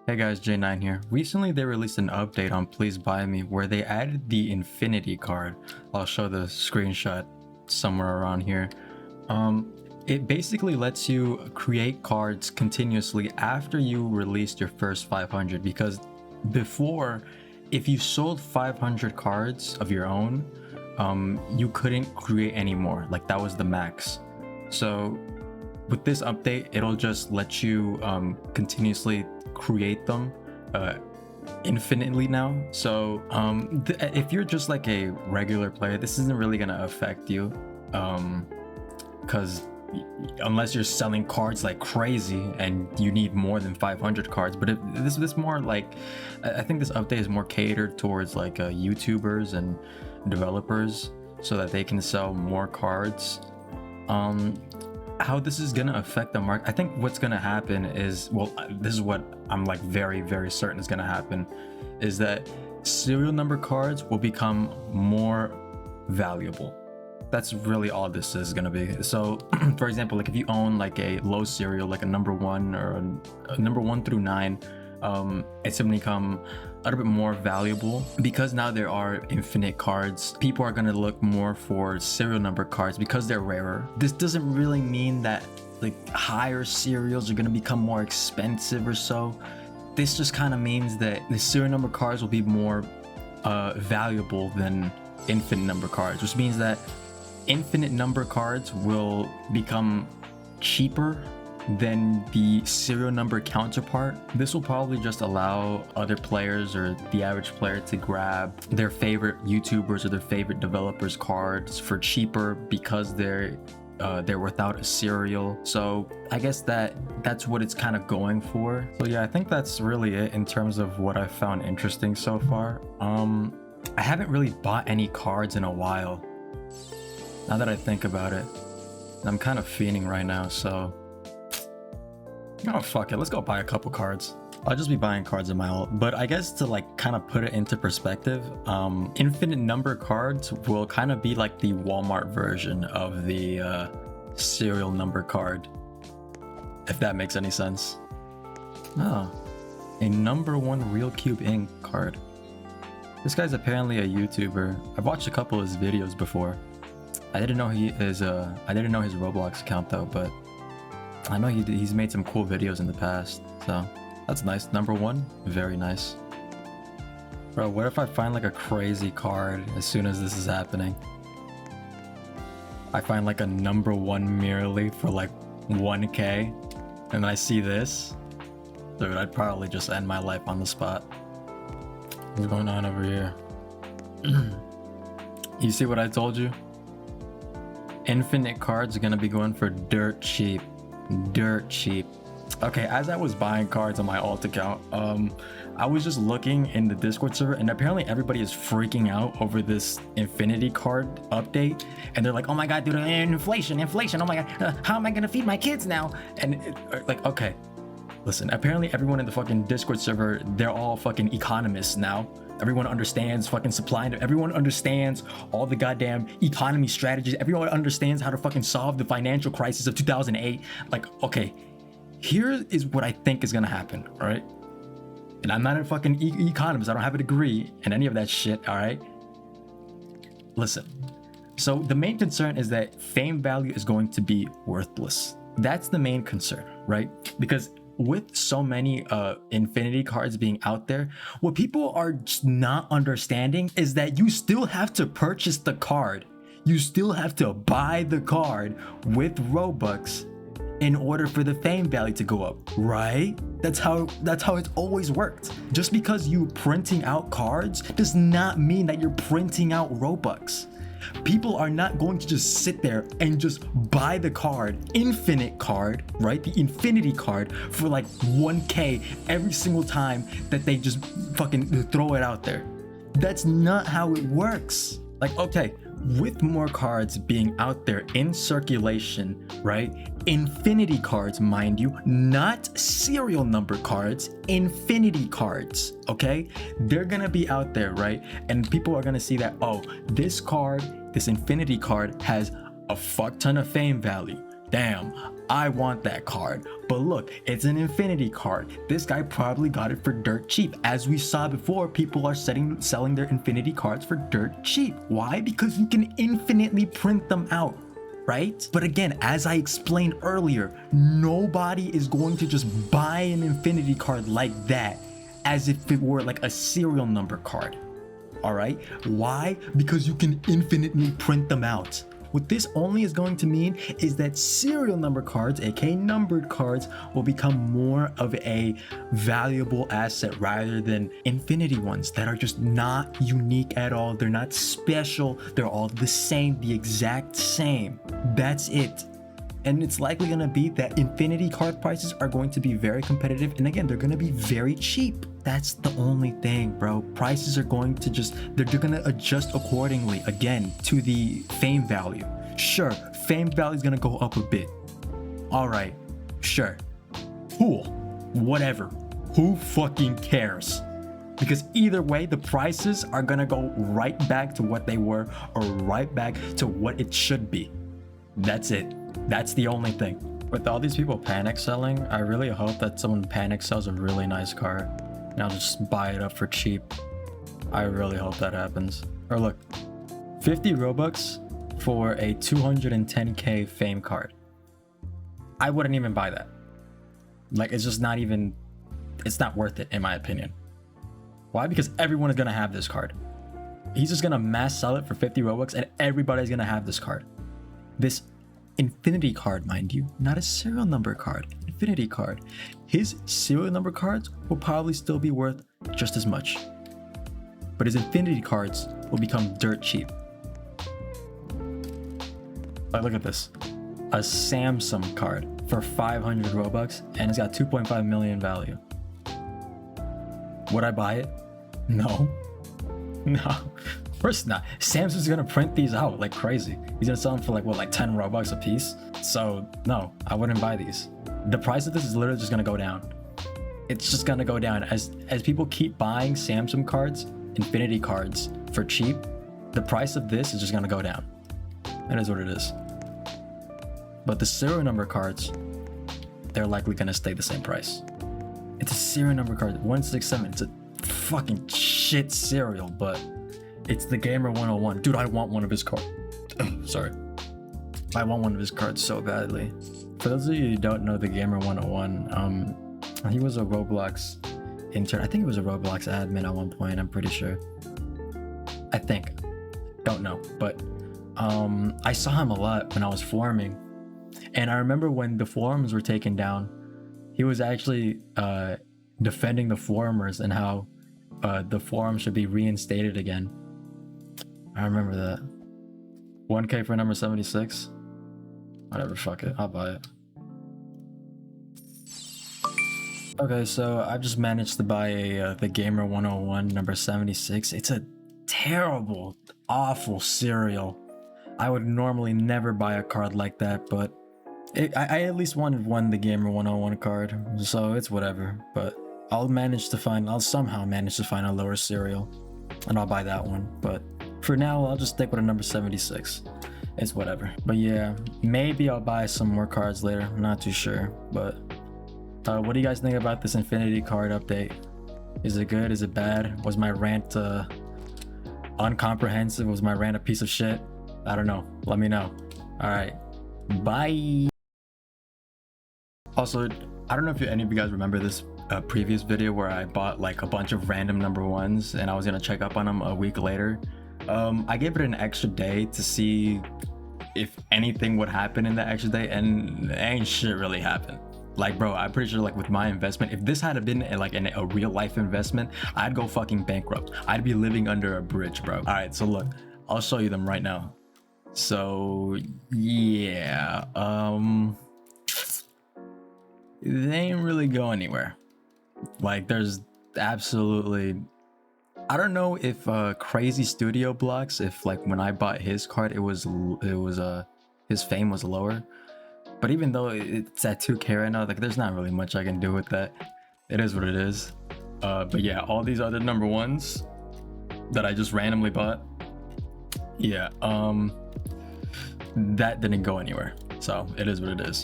Hey guys, J9 here. Recently they released an update on Please Buy Me where they added the infinity card. I'll show the screenshot somewhere around here. It basically lets you create cards continuously after you released your first 500, because before, if you sold 500 cards of your own, you couldn't create any more. Like, that was the max. So with this update, it'll just let you continuously create them infinitely now. So if you're just like a regular player, this isn't really gonna affect you, because unless you're selling cards like crazy and you need more than 500 cards. But this more like, I think this update is more catered towards like YouTubers and developers so that they can sell more cards. How this is gonna affect the market, I think what's gonna happen is, well, this is what I'm like very certain is gonna happen, is that serial number cards will become more valuable. That's really all this is gonna be. So for example, like if you own like a low serial, like a number 1 or a number 1 through 9, it's gonna become a little bit more valuable because now there are infinite cards. People are gonna look more for serial number cards because they're rarer. This doesn't really mean that like higher serials are gonna become more expensive or so. This just kind of means that the serial number cards will be more valuable than infinite number cards, which means that infinite number cards will become cheaper than the serial number counterpart. This will probably just allow other players or the average player to grab their favorite YouTubers or their favorite developers cards for cheaper because they're without a serial. So I guess that's what it's kind of going for. So yeah, I think that's really it in terms of what I found interesting so far. I haven't really bought any cards in a while, now that I think about it. I'm kind of fiending right now, so oh fuck it, let's go buy a couple cards. I'll just be buying cards in my ult. But I guess to like kind of put it into perspective, infinite number cards will kind of be like the Walmart version of the serial number card, if that makes any sense. Oh, a number 1 Real Cube Inc. card. This guy's apparently a YouTuber. I've watched a couple of his videos before. I didn't know he is I didn't know his Roblox account though, but I know he's made some cool videos in the past, so that's nice. Number 1, very nice. Bro, what if I find like a crazy card as soon as this is happening? I find like a number 1 merely for like 1k, and I see this? Dude, I'd probably just end my life on the spot. What's going on over here? You see what I told you? Infinite cards are gonna be going for dirt cheap. Dirt cheap. Okay, as I was buying cards on my alt account, I was just looking in the Discord server, and apparently everybody is freaking out over this infinity card update, and they're like, oh my god, dude, inflation, oh my god, how am I gonna feed my kids now? And like, okay, listen, apparently everyone in the fucking Discord server, they're all fucking economists now. Everyone understands fucking supply and everyone understands all the goddamn economy strategies. Everyone understands how to fucking solve the financial crisis of 2008. Like, okay, here is what I think is gonna happen, all right? And I'm not a fucking economist. I don't have a degree in any of that shit, all right? Listen, so the main concern is that fame value is going to be worthless. That's the main concern, right? Because with so many infinity cards being out there, what people are just not understanding is that you still have to purchase the card. You still have to buy the card with Robux in order for the fame value to go up, right? That's how it's always worked. Just because you're printing out cards does not mean that you're printing out Robux. People are not going to just sit there and just buy the card, infinite card, right? The infinity card for like 1k every single time that they just fucking throw it out there. That's not how it works. Like, okay, with more cards being out there in circulation, right? Infinity cards, mind you, not serial number cards, infinity cards, okay? They're gonna be out there, right? And people are gonna see that, oh, this card, this infinity card has a fuck ton of fame value. damn, I want that card. But look, it's an infinity card. This guy probably got it for dirt cheap. As we saw before, people are selling their infinity cards for dirt cheap. Why? Because you can infinitely print them out, right? But again, as I explained earlier, nobody is going to just buy an infinity card like that as if it were like a serial number card. All right? Why? Because you can infinitely print them out. What this only is going to mean is that serial number cards, aka numbered cards, will become more of a valuable asset rather than infinity ones that are just not unique at all. They're not special. They're all the same, the exact same. That's it. And it's likely going to be that infinity card prices are going to be very competitive. And again, they're going to be very cheap. That's the only thing, bro. Prices are going to they're going to adjust accordingly, again, to the fame value. Sure, fame value is going to go up a bit. All right, sure. Cool. Whatever. Who fucking cares? Because either way, the prices are going to go right back to what they were or right back to what it should be. That's it. That's the only thing. With all these people panic selling, I really hope that someone panic sells a really nice card and I'll just buy it up for cheap. I really hope that happens. Or look, 50 Robux for a 210k fame card. I wouldn't even buy that. Like, it's just not even, it's not worth it in my opinion. Why? Because everyone is gonna have this card. He's just gonna mass sell it for 50 Robux and everybody's gonna have this card. This infinity card, mind you, not a serial number card, infinity card. His serial number cards will probably still be worth just as much, but his infinity cards will become dirt cheap. Like, look at this, a Samsung card for 500 Robux and it's got 2.5 million value. Would I buy it? No. Of course not. Samsung's gonna print these out like crazy. He's gonna sell them for like 10 Robux a piece. So no, I wouldn't buy these. The price of this is literally just gonna go down. It's just gonna go down as people keep buying Samsung cards, infinity cards for cheap. The price of this is just gonna go down. That is what it is. But the serial number cards, they're likely gonna stay the same price. It's a serial number card, 167. It's a fucking shit serial, but it's the Gamer 101. Dude, I want one of his cards. Sorry. I want one of his cards so badly. For those of you who don't know the Gamer 101, he was a Roblox intern. I think he was a Roblox admin at one point, I'm pretty sure. I think. Don't know. But I saw him a lot when I was forming. And I remember when the forums were taken down, he was actually defending the forumers and how the forum should be reinstated again. I remember that. 1k for number 76. Whatever, fuck it, I'll buy it. Okay, so I've just managed to buy the Gamer 101 number 76. It's a terrible, awful cereal. I would normally never buy a card like that, but I at least wanted the Gamer 101 card, so it's whatever. But I'll somehow manage to find a lower cereal, and I'll buy that one. But for now, I'll just stick with a number 76. It's whatever. But yeah, maybe I'll buy some more cards later. I'm not too sure. But what do you guys think about this Infinity card update? Is it good? Is it bad? Was my rant uncomprehensive? Was my rant a piece of shit? I don't know. Let me know. All right. Bye. Also, I don't know if any of you guys remember this previous video where I bought like a bunch of random number ones and I was gonna check up on them a week later. I gave it an extra day to see if anything would happen in that extra day, and ain't shit really happened. Like, bro, I'm pretty sure like with my investment, if this had been like a real life investment, I'd go fucking bankrupt. I'd be living under a bridge, bro. All right, so look, I'll show you them right now. So yeah, they ain't really go anywhere. Like, there's absolutely, I don't know if Crazy Studio Blocks, if like when I bought his card, it was his fame was lower. But even though it's at 2k right now, like there's not really much I can do with that. It is what it is. But yeah, all these other number ones that I just randomly bought, yeah, that didn't go anywhere. So it is what it is.